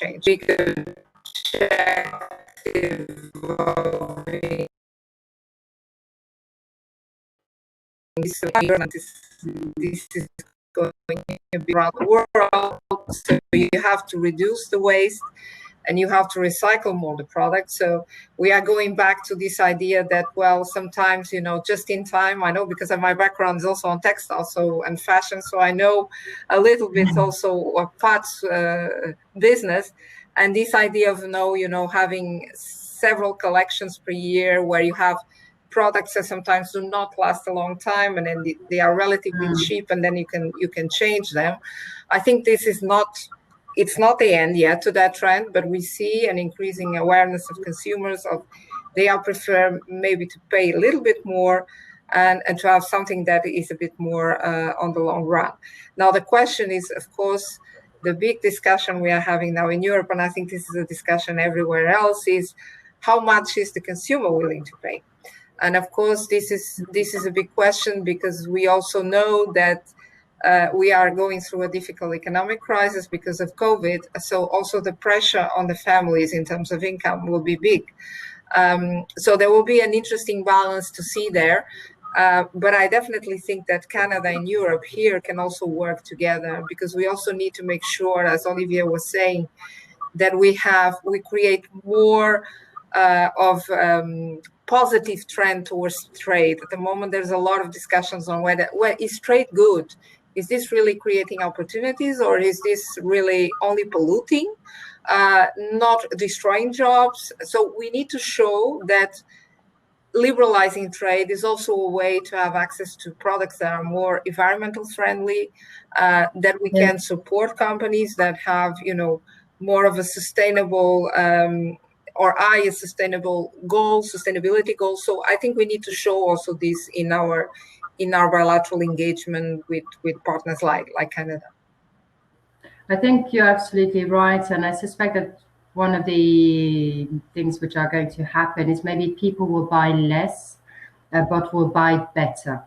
exchange. Big objective of this is going to be around the world, so you have to reduce the waste and you have to recycle more the product. So we are going back to this idea that, well, sometimes, you know, just in time, I know because of my background is also on textile and fashion, so I know a little bit also of parts business, and this idea of having several collections per year where you have products that sometimes do not last a long time, and then they are relatively cheap, and then you can change them. I think this is it's not the end yet to that trend, but we see an increasing awareness of consumers of they are prefer maybe to pay a little bit more and to have something that is a bit more on the long run. Now the question is, of course, the big discussion we are having now in Europe, and I think this is a discussion everywhere else, is how much is the consumer willing to pay? And of course, this is a big question, because we also know that we are going through a difficult economic crisis because of COVID. So also the pressure on the families in terms of income will be big. So there will be an interesting balance to see there. But I definitely think that Canada and Europe here can also work together, because we also need to make sure, as Olivier was saying, that we create more of positive trend towards trade. At the moment, there's a lot of discussions on whether is trade good? Is this really creating opportunities, or is this really only polluting, not destroying jobs? So we need to show that liberalizing trade is also a way to have access to products that are more environmental friendly, that we can support companies that have, more of a sustainable or higher sustainability goals. So I think we need to show also this in our bilateral engagement with partners like Canada. I think you're absolutely right, and I suspect that one of the things which are going to happen is maybe people will buy less, but will buy better.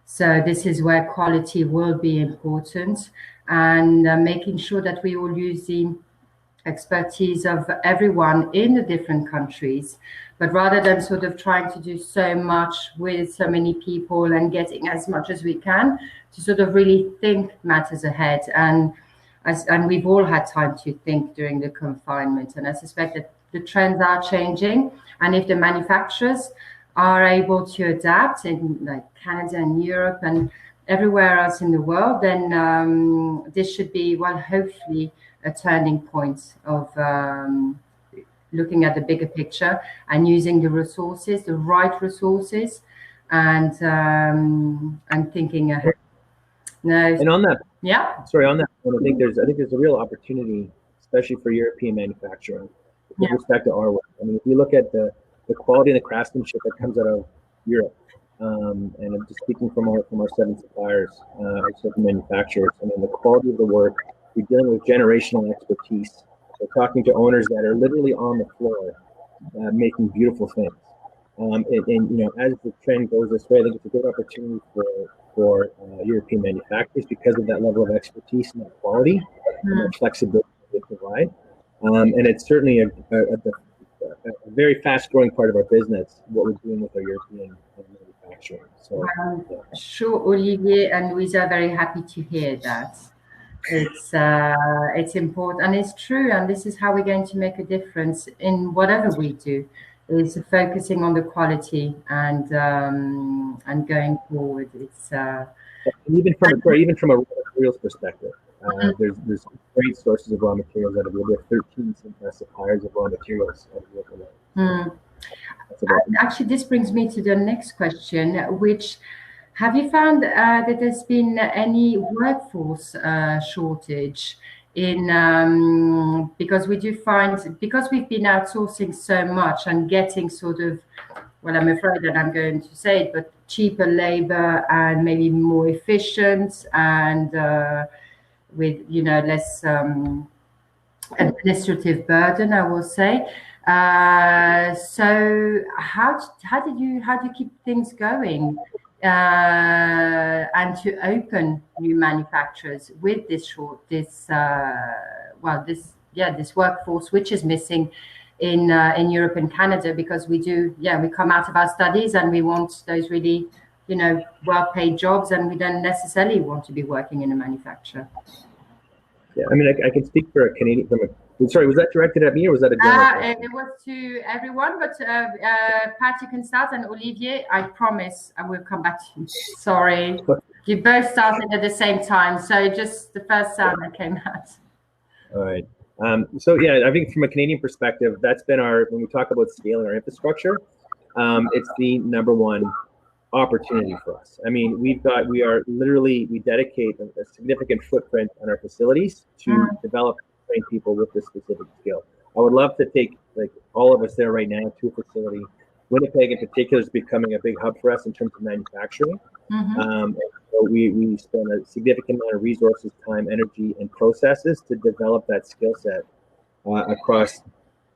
So this is where quality will be important, and making sure that we will use the expertise of everyone in the different countries, but rather than sort of trying to do so much with so many people and getting as much as we can, to sort of really think matters ahead. And we've all had time to think during the confinement, and I suspect that the trends are changing, and if the manufacturers are able to adapt in like Canada and Europe and everywhere else in the world, then this should be, well, hopefully a turning point of looking at the bigger picture and using the resources, the right resources, and thinking ahead. No. And on that, on that point, I think there's a real opportunity, especially for European manufacturing, with respect to our work. I mean, if you look at the quality and the craftsmanship that comes out of Europe, and I'm just speaking from our 7 suppliers, our 7 manufacturers, I mean, the quality of the work, we're dealing with generational expertise. We're talking to owners that are literally on the floor, making beautiful things. And as the trend goes this way, I think it's a good opportunity for European manufacturers, because of that level of expertise and that quality and that flexibility they provide. And it's certainly a very fast-growing part of our business, what we're doing with our European manufacturing. So, sure, Olivier and Luisa are very happy to hear that. It's important, and it's true, and this is how we're going to make a difference in whatever we do, is focusing on the quality and going forward. It's even from a raw materials perspective, there's great sources of raw materials out of the other 13 suppliers of raw materials. Actually, this brings me to the next question, which, have you found that there's been any workforce shortage in because we do find, because we've been outsourcing so much and getting sort of, well, I'm afraid that I'm going to say it, but cheaper labor and maybe more efficient and with less administrative burden, I will say. So how do you keep things going and to open new manufacturers with this this workforce which is missing in Europe and Canada, because we come out of our studies and we want those really, well-paid jobs, and we don't necessarily want to be working in a manufacturer. Yeah, I mean, I can speak for a Canadian. Sorry, was that directed at me or was that a general? It was to everyone, but Pat, you can start, and Olivier, I promise I will come back to you. Sorry, you both started at the same time, so just the first sound that came out. All right. So yeah, I think from a Canadian perspective, that's been when we talk about scaling our infrastructure, it's the number one opportunity for us. I mean, we dedicate a significant footprint on our facilities to develop and train people with this specific skill. I would love to take all of us there right now to a facility. Winnipeg in particular is becoming a big hub for us in terms of manufacturing. So we spend a significant amount of resources, time, energy, and processes to develop that skill set across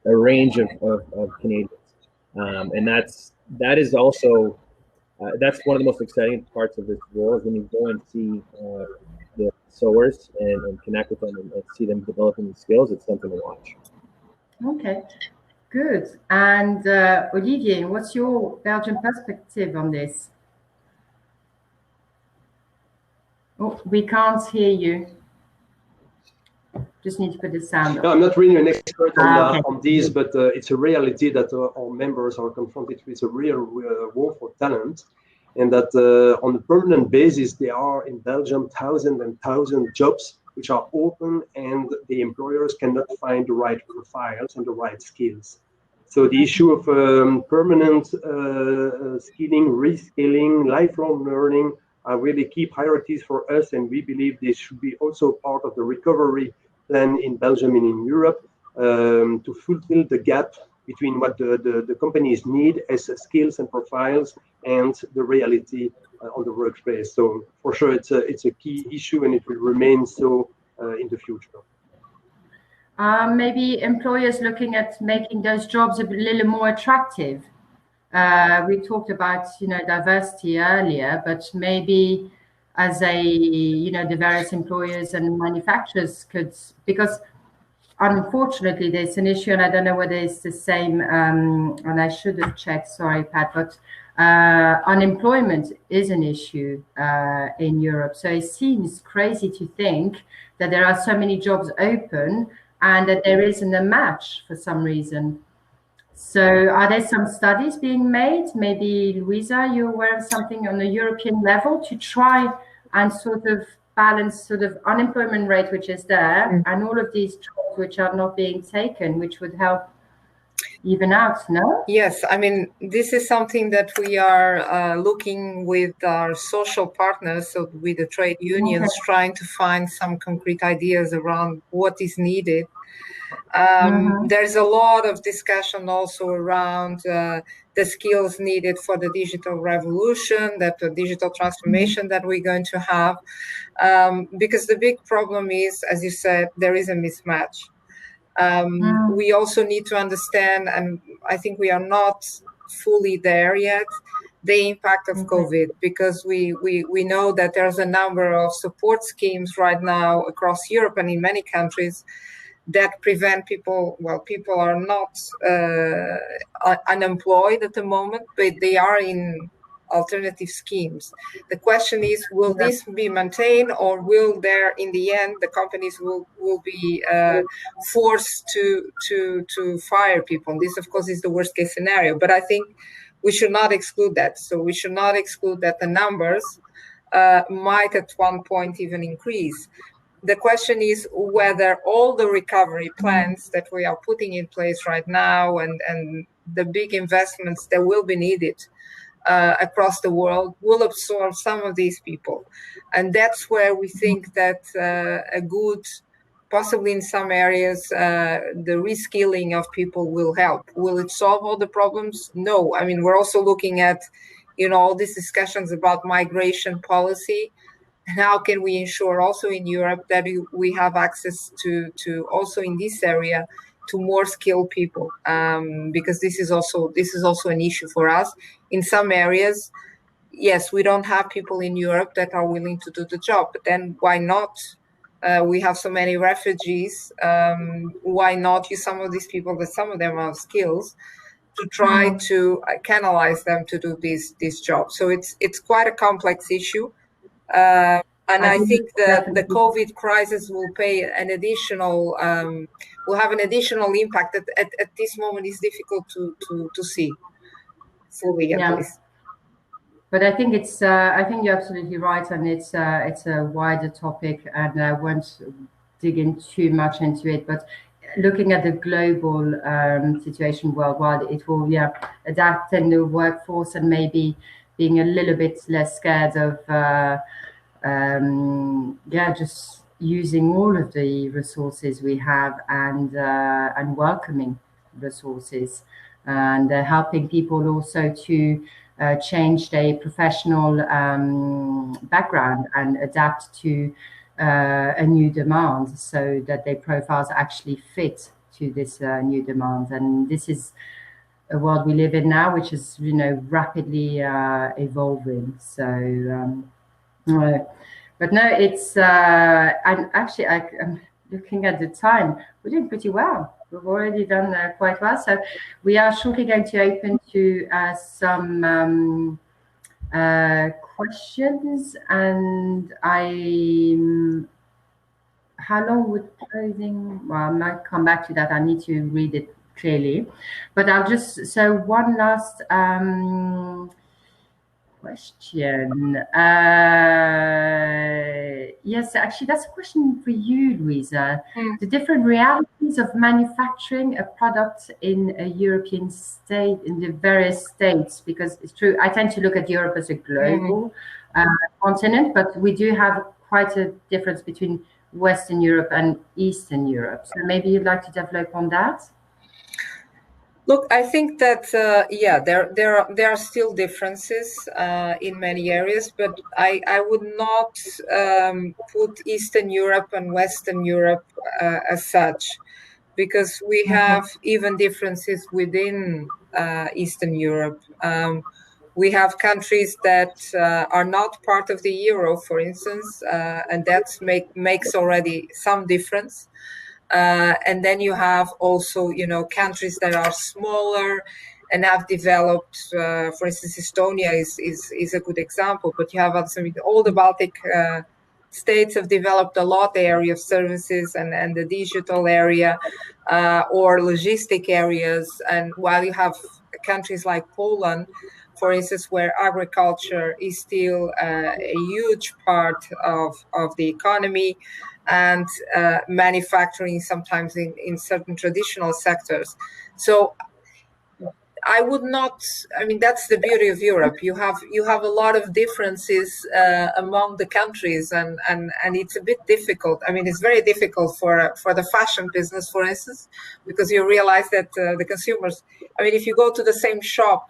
a range of Canadians. And that is also that's one of the most exciting parts of this role, is when you go and see the sewers and connect with them and see them developing the skills. It's something to watch. Okay, good. And Olivier, what's your Belgian perspective on this? Oh, we can't hear you. Just need to put the sound on. No, I'm not really an expert on these, but it's a reality that our members are confronted with a real war for talent, and that on a permanent basis, there are in Belgium thousands and thousands of jobs which are open, and the employers cannot find the right profiles and the right skills. So the issue of permanent skilling, reskilling, lifelong learning are really key priorities for us, and we believe this should be also part of the recovery plan in Belgium and in Europe, to fulfill the gap between what the companies need as skills and profiles and the reality on the workplace. So for sure, it's a key issue, and it will remain so in the future. Maybe employers looking at making those jobs a little more attractive. We talked about diversity earlier, but maybe as the various employers and manufacturers could, because unfortunately there's an issue, and I don't know whether it's the same, and I should have checked, sorry Pat, but unemployment is an issue in Europe. So it seems crazy to think that there are so many jobs open and that there isn't a match for some reason. So are there some studies being made? Maybe, Luisa, you're aware of something on a European level to try and sort of balance sort of unemployment rate, which is there, and all of these jobs which are not being taken, which would help even out, no? Yes, I mean, this is something that we are looking with our social partners, so with the trade unions, trying to find some concrete ideas around what is needed. There's a lot of discussion also around the skills needed for the digital revolution, that the digital transformation that we're going to have, because the big problem is, as you said, there is a mismatch. We also need to understand, and I think we are not fully there yet, the impact of COVID, because we know that there's a number of support schemes right now across Europe and in many countries that prevent people, people are not unemployed at the moment, but they are in alternative schemes. The question is, will this be maintained, or will there, in the end, the companies will be forced to fire people? This, of course, is the worst case scenario, but I think we should not exclude that. So we should not exclude that the numbers might at one point even increase. The question is whether all the recovery plans that we are putting in place right now and the big investments that will be needed across the world will absorb some of these people. And that's where we think that a good, possibly in some areas, the reskilling of people will help. Will it solve all the problems? No. I mean, we're also looking at, all these discussions about migration policy. And how can we ensure also in Europe that we have access to also in this area to more skilled people, because this is also an issue for us. In some areas, yes, we don't have people in Europe that are willing to do the job, but then why not We have so many refugees. Why not use some of these people, that some of them have skills, to try to canalize them to do this job? So it's quite a complex issue. And I think that the COVID crisis will pay an additional, will have an additional impact that at this moment is difficult to see. Sylvia, please. But I think it's, I think you're absolutely right, and it's a wider topic, and I won't dig in too much into it. But looking at the global situation worldwide, it will, adapting the workforce and maybe being a little bit less scared of, just using all of the resources we have, and welcoming resources, and helping people also to change their professional background and adapt to a new demand, so that their profiles actually fit to this new demand. And this is a world we live in now, which is, rapidly evolving. So, but no, it's and actually, I'm looking at the time. We're doing pretty well. We've already done quite well. So we are shortly going to open to some questions. And how long would closing? Well, I might come back to that. I need to read it clearly. But I'll just, so one last question. Yes, actually, that's a question for you, Luisa. The different realities of manufacturing a product in a European state, in the various states, because it's true, I tend to look at Europe as a global continent, but we do have quite a difference between Western Europe and Eastern Europe. So maybe you'd like to develop on that? Look, I think that there are still differences in many areas, but I would not put Eastern Europe and Western Europe as such, because we have even differences within Eastern Europe. We have countries that are not part of the euro, for instance, and that makes already some difference. And then you have also, countries that are smaller and have developed, for instance, Estonia is a good example, but you have all the Baltic states have developed a lot, the area of services and the digital area or logistic areas. And while you have countries like Poland, for instance, where agriculture is still a huge part of the economy, and manufacturing sometimes in certain traditional sectors. So I would not, that's the beauty of Europe. You have a lot of differences among the countries, and it's a bit difficult. It's very difficult for the fashion business, for instance, because you realize that the consumers, if you go to the same shop,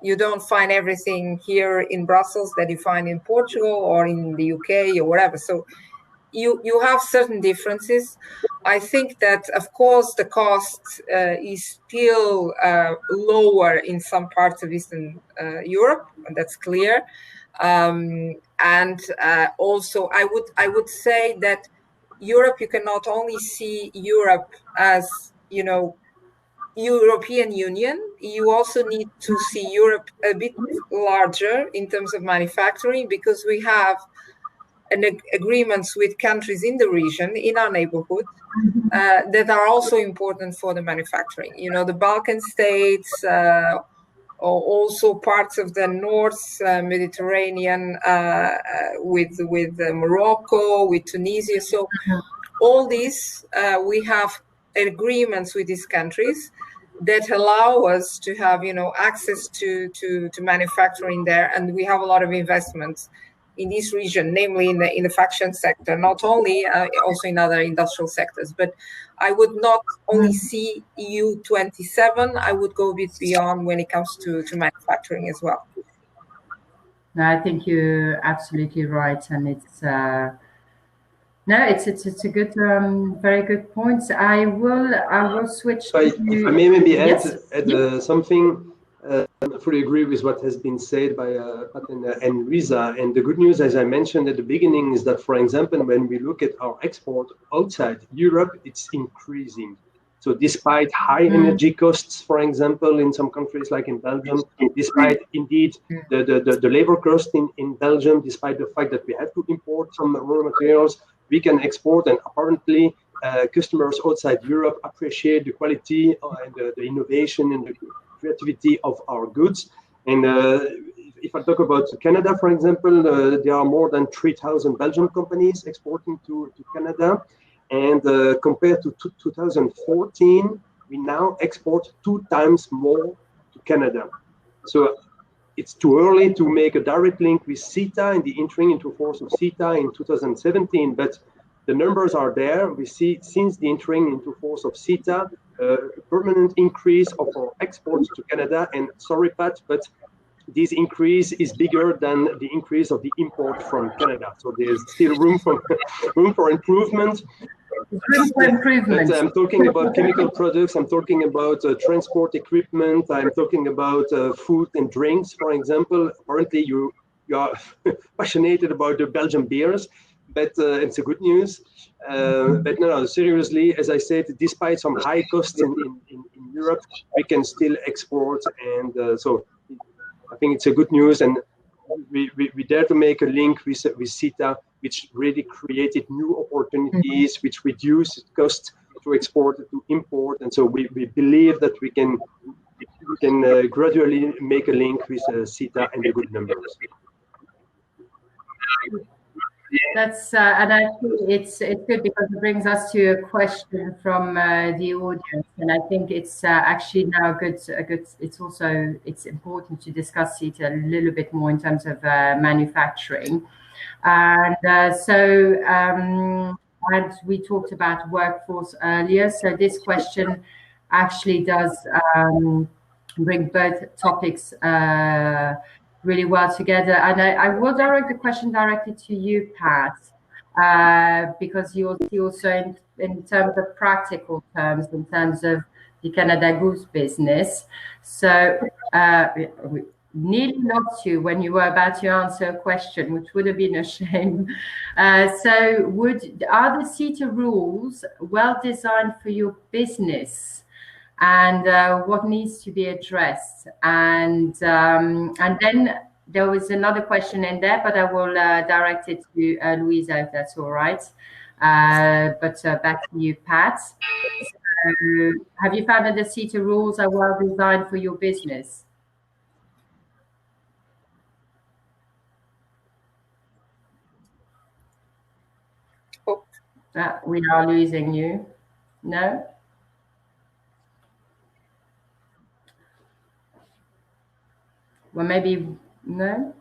you don't find everything here in Brussels that you find in Portugal or in the UK or whatever. So you have certain differences. I think that, of course, the cost is still lower in some parts of Eastern Europe, and that's clear. And also, I would say that Europe, you can not only see Europe as, European Union, you also need to see Europe a bit larger in terms of manufacturing, because we have agreements with countries in the region, in our neighborhood, that are also important for the manufacturing. The Balkan states, or also parts of the North Mediterranean, with Morocco, with Tunisia. So all these, we have agreements with these countries that allow us to have, access to manufacturing there, and we have a lot of investments in this region, namely in the fashion sector, not only also in other industrial sectors. But I would not only see EU 27. I would go a bit beyond when it comes to manufacturing as well. No, I think you're absolutely right, and it's it's a good, very good point. I will switch. If I may maybe add something. I fully agree with what has been said by Pat and Luisa. And the good news, as I mentioned at the beginning, is that, for example, when we look at our export outside Europe, it's increasing. So despite high energy costs, for example, in some countries like in Belgium, despite indeed the labor cost in Belgium, despite the fact that we have to import some raw materials, we can export, and apparently customers outside Europe appreciate the quality and the innovation and the creativity of our goods. And if I talk about Canada, for example, there are more than 3,000 Belgian companies exporting to Canada. And compared to 2014, we now export 2 times more to Canada. So it's too early to make a direct link with CETA and the entering into force of CETA in 2017, but the numbers are there. We see since the entering into force of CETA, a permanent increase of our exports to Canada. And sorry, Pat, but this increase is bigger than the increase of the import from Canada. So there's still room for improvement. But I'm talking about chemical products. I'm talking about transport equipment. I'm talking about food and drinks, for example. Apparently, you are passionate about the Belgian beers, but it's a good news. But no, seriously, as I said, despite some high costs in Europe, we can still export, and so I think it's a good news. And we dare to make a link with CETA, which really created new opportunities, which reduced costs to export, to import. And so we believe that we can gradually make a link with CETA and the good numbers. That's and actually it's good because it brings us to a question from the audience, and I think it's actually now good. It's important to discuss it a little bit more in terms of manufacturing, and and we talked about workforce earlier. So this question actually does bring both topics really well together, and I will direct the question directly to you, Pat, because you also in terms of practical terms, in terms of the Canada Goose business. So we nearly lost you when you were about to answer a question, which would have been a shame. So are the CETA rules well designed for your business? And what needs to be addressed, and then there was another question in there, but I will direct it to Luisa, if that's all right. But back to you, Pat. So, have you found that the CETA rules are well designed for your business? Oh. We are losing you. No? Well, maybe no.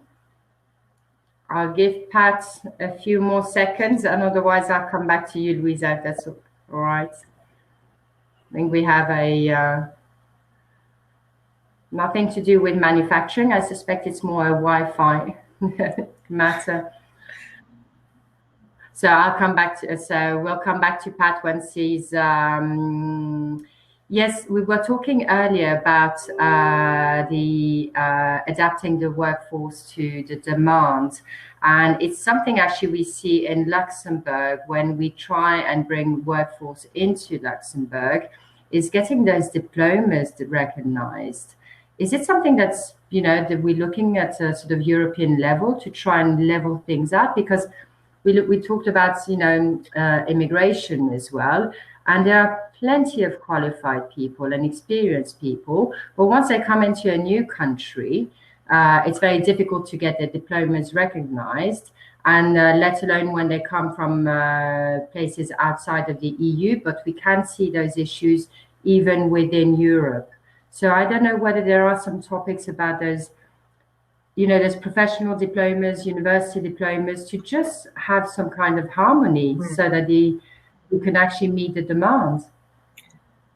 I'll give Pat a few more seconds, and otherwise I'll come back to you, Luisa, if that's all right. I think we have a nothing to do with manufacturing. I suspect it's more a Wi-Fi matter. So I'll come back to. So we'll come back to Pat once he's. Yes, we were talking earlier about adapting the workforce to the demand. And it's something actually we see in Luxembourg when we try and bring workforce into Luxembourg, is getting those diplomas recognized. Is it something that's, that we're looking at a sort of European level to try and level things out? Because we talked about, immigration as well. And there are plenty of qualified people and experienced people, but once they come into a new country, it's very difficult to get their diplomas recognized, and let alone when they come from places outside of the EU, but we can see those issues even within Europe. So I don't know whether there are some topics about those, those professional diplomas, university diplomas, to just have some kind of harmony so that you can actually meet the demands.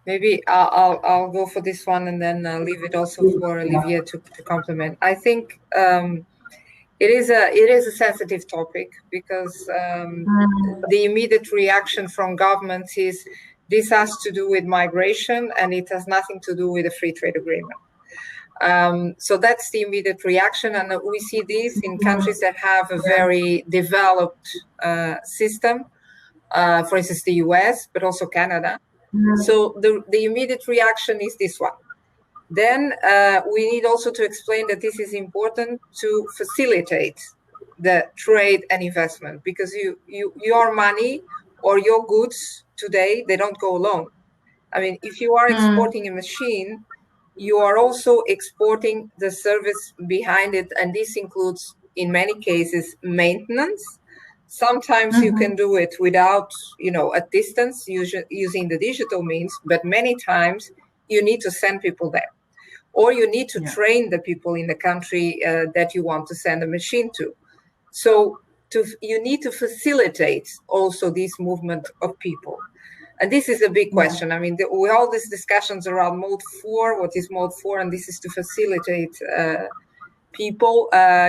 Maybe I'll go for this one, and then leave it also for Olivier to complement. I think it is a sensitive topic, because the immediate reaction from governments is this has to do with migration, and it has nothing to do with a free trade agreement. So that's the immediate reaction, and we see this in countries that have a very developed system, for instance, the US, but also Canada. So the immediate reaction is this one. Then we need also to explain that this is important to facilitate the trade and investment, because your money or your goods today, they don't go alone. I mean, if you are exporting a machine, you are also exporting the service behind it, and this includes, in many cases, maintenance. Sometimes you can do it without, a distance, using the digital means, but many times you need to send people there, or you need to train the people in the country that you want to send a machine to. So you need to facilitate also this movement of people. And this is a big question. I mean, with all these discussions around Mode 4, what is Mode 4, and this is to facilitate people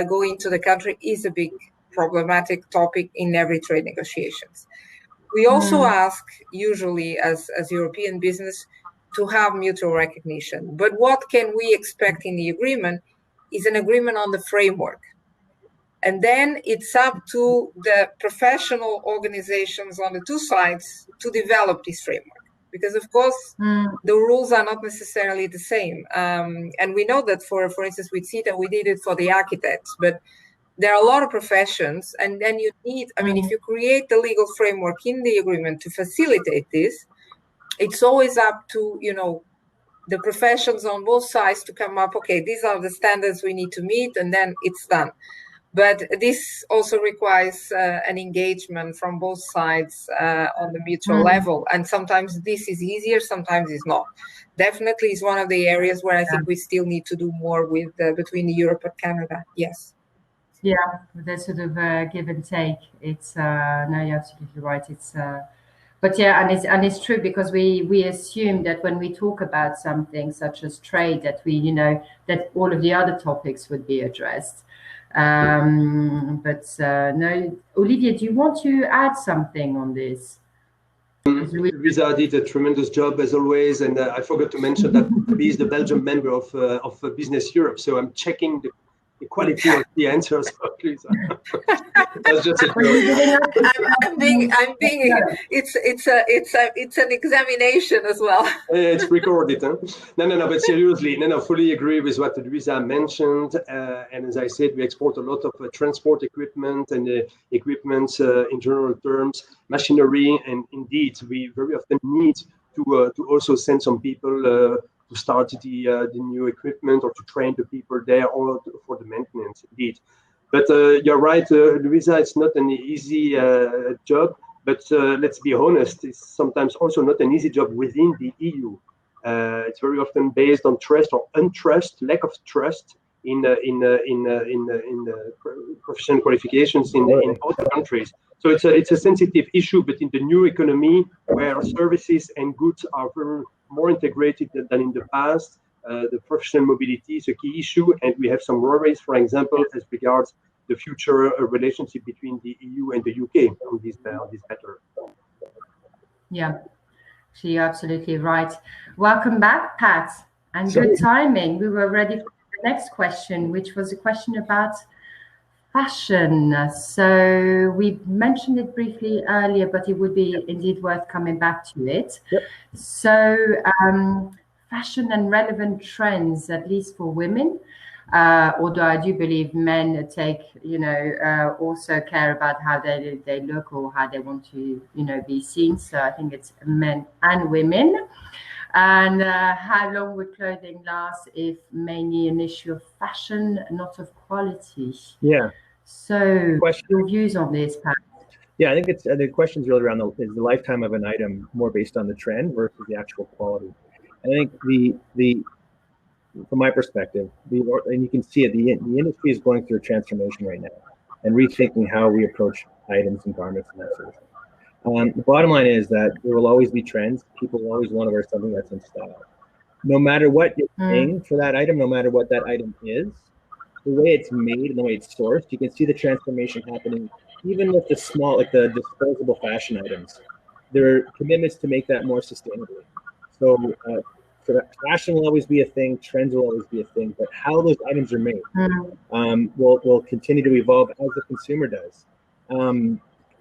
going to the country, is a big problematic topic in every trade negotiations. We also ask, usually as European business, to have mutual recognition. But what can we expect in the agreement is an agreement on the framework. And then it's up to the professional organizations on the two sides to develop this framework. Because, of course, the rules are not necessarily the same. And we know that, for instance, with CETA, we did it for the architects. But there are a lot of professions. And then you need, I mean, if you create the legal framework in the agreement to facilitate this, it's always up to, the professions on both sides to come up, okay, these are the standards we need to meet, and then it's done. But this also requires an engagement from both sides on the mutual level. And sometimes this is easier, sometimes it's not. Definitely is one of the areas where I think we still need to do more with between Europe and Canada. Yes. Yeah, there's sort of a give and take. It's no, you're absolutely right. It's but yeah, and it's true, because we assume that when we talk about something such as trade, that that all of the other topics would be addressed. But no, Olivier, do you want to add something on this? Luisa did a tremendous job as always, and I forgot to mention that he is the Belgian member of Business Europe. So I'm checking the quality of the answers, Luisa. That's just a joke. I'm being. It's an examination as well. It's recorded, huh? No. But seriously, fully agree with what Luisa mentioned. And as I said, we export a lot of transport equipment and equipment in general terms, machinery, and indeed, we very often need to also send some people to start the new equipment, or to train the people there, or for the maintenance, indeed. But you're right, Luisa, it's not an easy job, but let's be honest, it's sometimes also not an easy job within the EU. It's very often based on trust or untrust, lack of trust in professional qualifications in both countries. So it's a sensitive issue, but in the new economy, where services and goods are more integrated than in the past, the professional mobility is a key issue, and we have some worries, for example, as regards the future relationship between the EU and the UK on this matter. Yeah, you're absolutely right. Welcome back, Pat, and good timing. We were ready for the next question, which was a question about fashion. So we mentioned it briefly earlier, but it would be indeed worth coming back to it. Yep. So fashion and relevant trends, at least for women, although I do believe men take, also care about how they look or how they want to, be seen. So I think it's men and women. And how long would clothing last if mainly an issue of fashion, not of quality? Yeah. So your views on this, Pat? Yeah, I think it's the question's really around is the lifetime of an item more based on the trend versus the actual quality. I think the from my perspective, and you can see it, the industry is going through a transformation right now and rethinking how we approach items and garments and that sort of thing. The bottom line is that there will always be trends. People will always want to wear something that's in style. No matter what you're paying for that item, no matter what that item is, the way it's made and the way it's sourced, you can see the transformation happening even with the small, like the disposable fashion items. There are commitments to make that more sustainably. So fashion will always be a thing, trends will always be a thing, but how those items are made will continue to evolve as the consumer does. I don't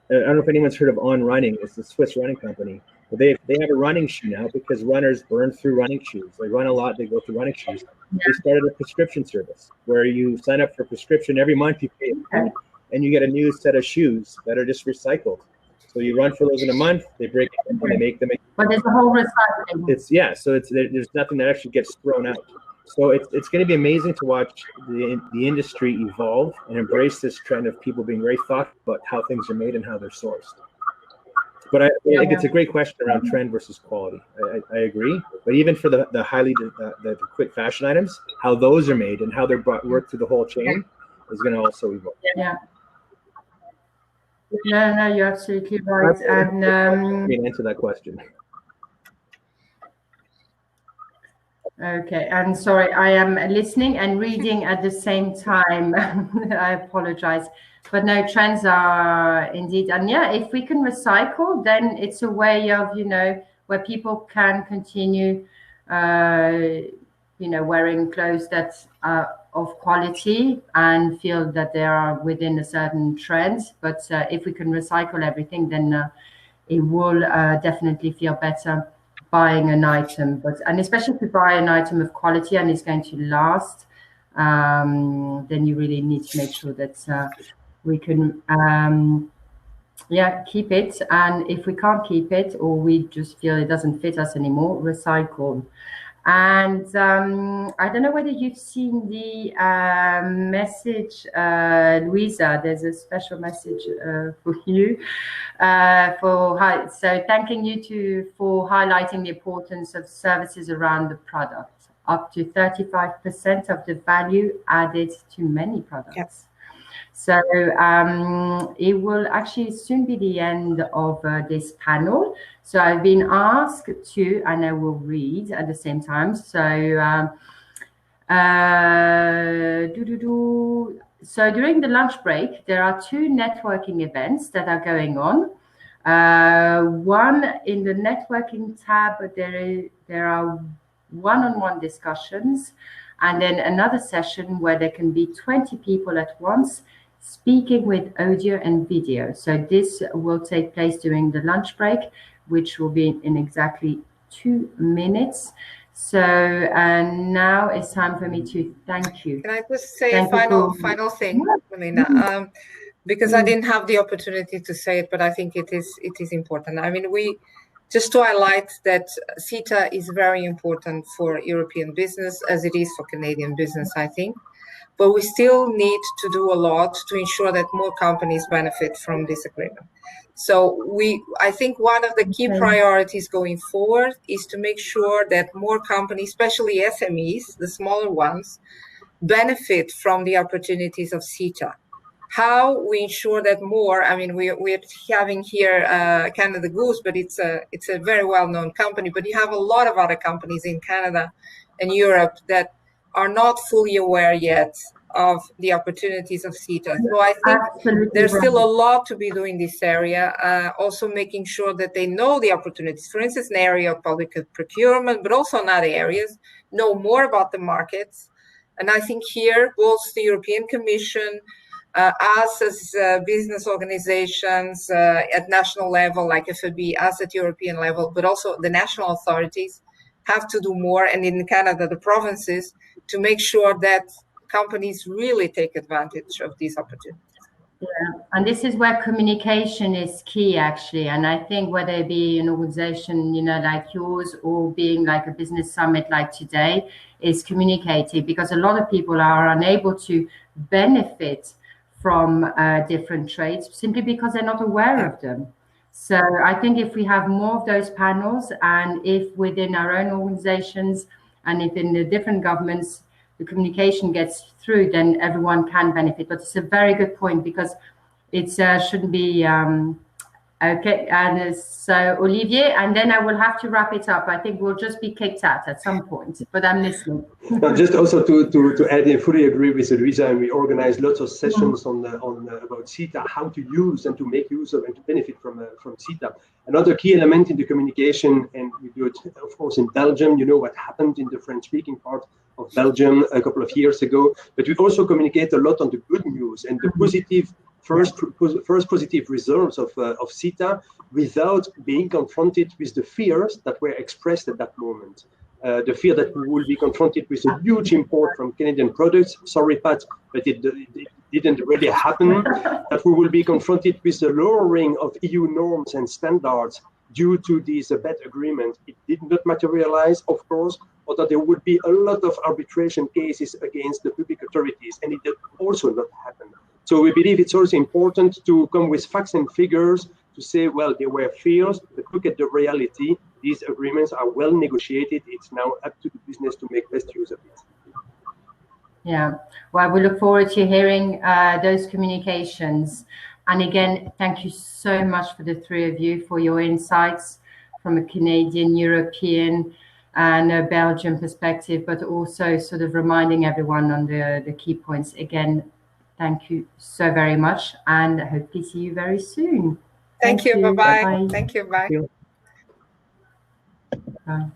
know if anyone's heard of On Running. It's a Swiss running company. But they have a running shoe now because runners burn through running shoes. They run a lot, they go through running shoes. They started a prescription service where you sign up for a prescription every month, you pay a fee, and you get a new set of shoes that are just recycled. So you run for those in a month, they break it, and they make them. But there's a whole recycling. So there's nothing that actually gets thrown out. So it's going to be amazing to watch the industry evolve and embrace this trend of people being very thoughtful about how things are made and how they're sourced. But I think it's a great question around trend versus quality. I agree. But even for the quick fashion items, how those are made and how they're worked through the whole chain is going to also evolve. Yeah. No, you're absolutely right. And answer that question. Okay, and sorry, I am listening and reading at the same time. I apologize. But no, trends are indeed, and yeah, if we can recycle, then it's a way of, where people can continue, wearing clothes that are of quality and feel that they are within a certain trend. But if we can recycle everything, then it will definitely feel better buying an item. And especially if you buy an item of quality and it's going to last, then you really need to make sure that we can keep it. And if we can't keep it, or we just feel it doesn't fit us anymore, recycle. And I don't know whether you've seen the message, Luisa. There's a special message for you. So thanking you for highlighting the importance of services around the product. Up to 35% of the value added to many products. Yes. So it will actually soon be the end of this panel. So I've been asked to, and I will read at the same time. So, so during the lunch break, there are 2 networking events that are going on. One in the networking tab, there are one-on-one discussions, and then another session where there can be 20 people at once, speaking with audio and video. So this will take place during the lunch break, which will be in exactly 2 minutes. So, and now it's time for me to thank you. Can I just say a final thing, Melina? Because I didn't have the opportunity to say it, but I think it is important. I mean, just to highlight that CETA is very important for European business, as it is for Canadian business, I think. But we still need to do a lot to ensure that more companies benefit from this agreement. So I think one of the key priorities going forward is to make sure that more companies, especially SMEs, the smaller ones, benefit from the opportunities of CETA. How we ensure that more, I mean, we're having here Canada Goose, but it's a very well-known company, but you have a lot of other companies in Canada and Europe that are not fully aware yet of the opportunities of CETA. So I think there's still a lot to be doing in this area, also making sure that they know the opportunities. For instance, in the area of public procurement, but also in other areas, know more about the markets. And I think here, both the European Commission, us as business organizations at national level, like FAB, us at European level, but also the national authorities have to do more, and in Canada, the provinces, to make sure that companies really take advantage of these opportunities. Yeah, and this is where communication is key, actually. And I think whether it be an organization, like yours, or being like a business summit like today, is communicating, because a lot of people are unable to benefit from different trades simply because they're not aware of them. So I think if we have more of those panels, and if within our own organizations and if in the different governments the communication gets through, then everyone can benefit. But it's a very good point, because it shouldn't be Okay, and so Olivier, and then I will have to wrap it up. I think we'll just be kicked out at some point, but I'm listening. Just also to add, I fully agree with Luisa, and we organize lots of sessions on about CETA, how to use and to make use of and to benefit from CETA. Another key element in the communication, and we do it, of course, in Belgium. You know what happened in the French-speaking part of Belgium a couple of years ago, but we also communicate a lot on the good news and the positive. First positive results of CETA without being confronted with the fears that were expressed at that moment. The fear that we will be confronted with a huge import from Canadian products. Sorry, Pat, but it didn't really happen. That we will be confronted with the lowering of EU norms and standards due to this bad agreement. It did not materialize, of course, or that there would be a lot of arbitration cases against the public authorities, and it did also not happen. So we believe it's also important to come with facts and figures to say, well, there were fears, but look at the reality. These agreements are well negotiated. It's now up to the business to make best use of it. Yeah, well, we look forward to hearing those communications. And again, thank you so much for the three of you for your insights from a Canadian, European, and a Belgian perspective, but also sort of reminding everyone on the key points. Again, thank you so very much, and I hope to see you very soon. Thank you. Bye-bye. Thank you. Bye. Thank you. Bye.